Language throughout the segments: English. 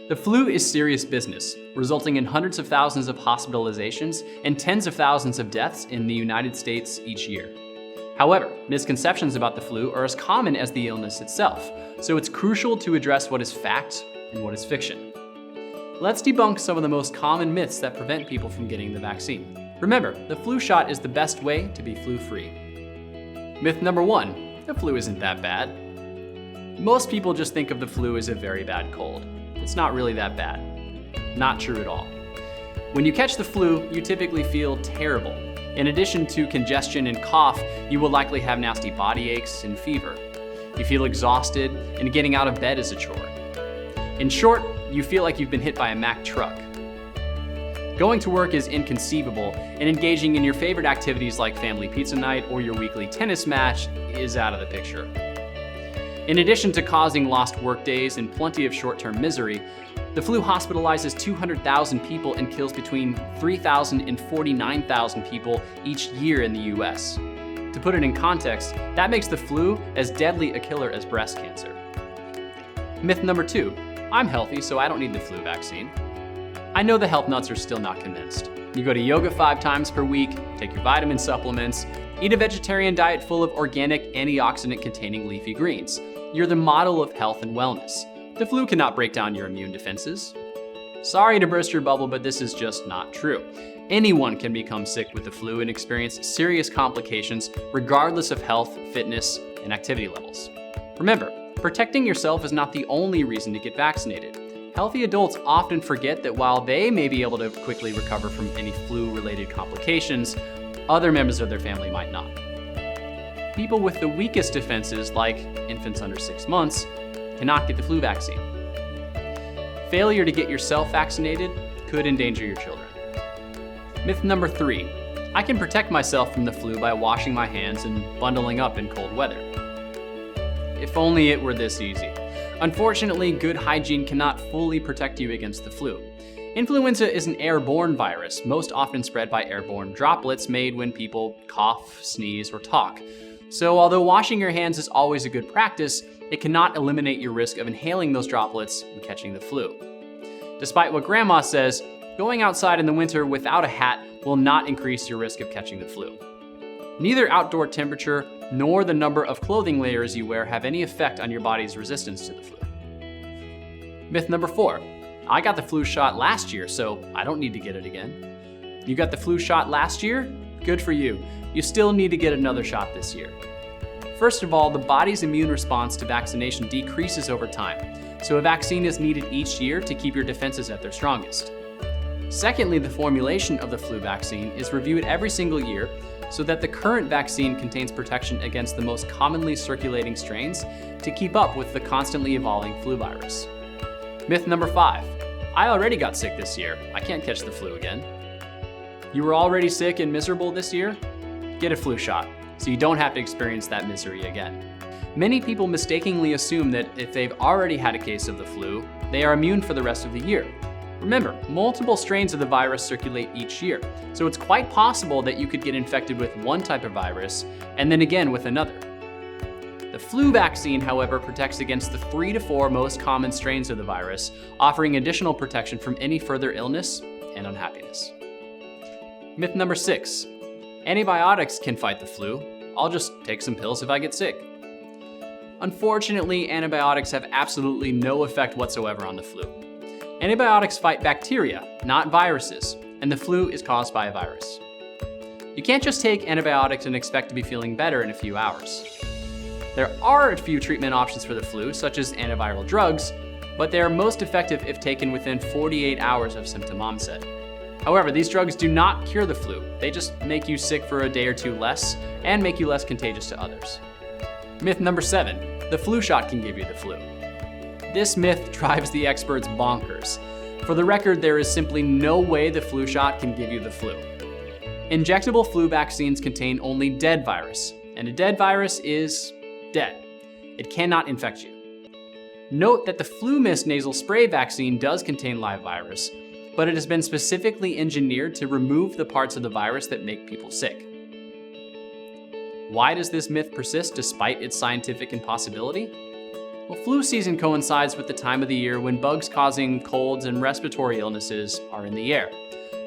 The flu is serious business, resulting in hundreds of thousands of hospitalizations and tens of thousands of deaths in the United States each year. However, misconceptions about the flu are as common as the illness itself, so it's crucial to address what is fact and what is fiction. Let's debunk some of the most common myths that prevent people from getting the vaccine. Remember, the flu shot is the best way to be flu-free. Myth number 1, the flu isn't that bad. Most people just think of the flu as a very bad cold. It's not really that bad. Not true at all. When you catch the flu, you typically feel terrible. In addition to congestion and cough, you will likely have nasty body aches and fever. You feel exhausted, and getting out of bed is a chore. In short, you feel like you've been hit by a Mack truck. Going to work is inconceivable, and engaging in your favorite activities like family pizza night or your weekly tennis match is out of the picture. In addition to causing lost workdays and plenty of short-term misery, the flu hospitalizes 200,000 people and kills between 3,000 and 49,000 people each year in the US. To put it in context, that makes the flu as deadly a killer as breast cancer. Myth number 2, I'm healthy, so I don't need the flu vaccine. I know the health nuts are still not convinced. You go to yoga 5 times per week, take your vitamin supplements, eat a vegetarian diet full of organic, antioxidant-containing leafy greens. You're the model of health and wellness. The flu cannot break down your immune defenses. Sorry to burst your bubble, but this is just not true. Anyone can become sick with the flu and experience serious complications regardless of health, fitness, and activity levels. Remember, protecting yourself is not the only reason to get vaccinated. Healthy adults often forget that while they may be able to quickly recover from any flu-related complications, other members of their family might not. People with the weakest defenses, like infants under 6 months, cannot get the flu vaccine. Failure to get yourself vaccinated could endanger your children. Myth number 3, I can protect myself from the flu by washing my hands and bundling up in cold weather. If only it were this easy. Unfortunately, good hygiene cannot fully protect you against the flu. Influenza is an airborne virus, most often spread by airborne droplets made when people cough, sneeze, or talk. So although washing your hands is always a good practice, it cannot eliminate your risk of inhaling those droplets and catching the flu. Despite what grandma says, going outside in the winter without a hat will not increase your risk of catching the flu. Neither outdoor temperature nor the number of clothing layers you wear have any effect on your body's resistance to the flu. Myth number 4, I got the flu shot last year, so I don't need to get it again. You got the flu shot last year? Good for you. You still need to get another shot this year. First of all, the body's immune response to vaccination decreases over time, so a vaccine is needed each year to keep your defenses at their strongest. Secondly, the formulation of the flu vaccine is reviewed every single year so that the current vaccine contains protection against the most commonly circulating strains to keep up with the constantly evolving flu virus. Myth number 5, I already got sick this year. I can't catch the flu again. You were already sick and miserable this year? Get a flu shot, so you don't have to experience that misery again. Many people mistakenly assume that if they've already had a case of the flu, they are immune for the rest of the year. Remember, multiple strains of the virus circulate each year, so it's quite possible that you could get infected with one type of virus and then again with another. The flu vaccine, however, protects against the 3 to 4 most common strains of the virus, offering additional protection from any further illness and unhappiness. Myth number 6, antibiotics can fight the flu. I'll just take some pills if I get sick. Unfortunately, antibiotics have absolutely no effect whatsoever on the flu. Antibiotics fight bacteria, not viruses, and the flu is caused by a virus. You can't just take antibiotics and expect to be feeling better in a few hours. There are a few treatment options for the flu, such as antiviral drugs, but they are most effective if taken within 48 hours of symptom onset. However, these drugs do not cure the flu. They just make you sick for a day or two less and make you less contagious to others. Myth number 7, the flu shot can give you the flu. This myth drives the experts bonkers. For the record, there is simply no way the flu shot can give you the flu. Injectable flu vaccines contain only dead virus, and a dead virus is dead. It cannot infect you. Note that the flu mist nasal spray vaccine does contain live virus, but it has been specifically engineered to remove the parts of the virus that make people sick. Why does this myth persist despite its scientific impossibility? Well, flu season coincides with the time of the year when bugs causing colds and respiratory illnesses are in the air.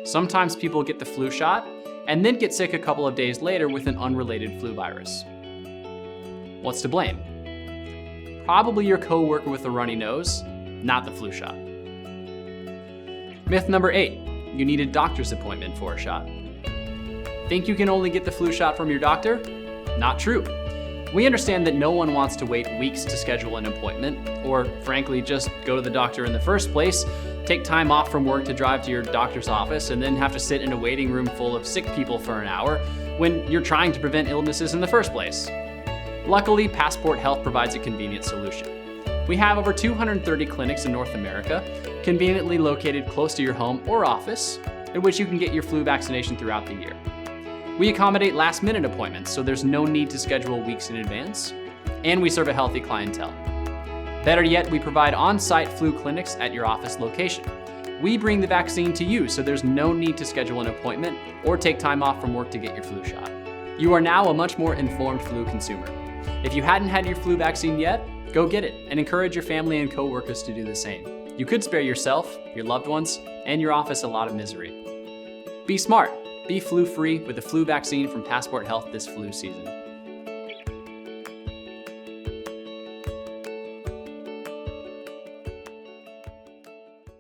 Sometimes people get the flu shot and then get sick a couple of days later with an unrelated flu virus. What's to blame? Probably your coworker with a runny nose, not the flu shot. Myth number 8, you need a doctor's appointment for a shot. Think you can only get the flu shot from your doctor? Not true. We understand that no one wants to wait weeks to schedule an appointment, or frankly, just go to the doctor in the first place, take time off from work to drive to your doctor's office, and then have to sit in a waiting room full of sick people for an hour when you're trying to prevent illnesses in the first place. Luckily, Passport Health provides a convenient solution. We have over 230 clinics in North America, conveniently located close to your home or office, in which you can get your flu vaccination throughout the year. We accommodate last-minute appointments, so there's no need to schedule weeks in advance, and we serve a healthy clientele. Better yet, we provide on-site flu clinics at your office location. We bring the vaccine to you, so there's no need to schedule an appointment or take time off from work to get your flu shot. You are now a much more informed flu consumer. If you hadn't had your flu vaccine yet, go get it and encourage your family and coworkers to do the same. You could spare yourself, your loved ones, and your office a lot of misery. Be smart. Be flu-free with the flu vaccine from Passport Health this flu season.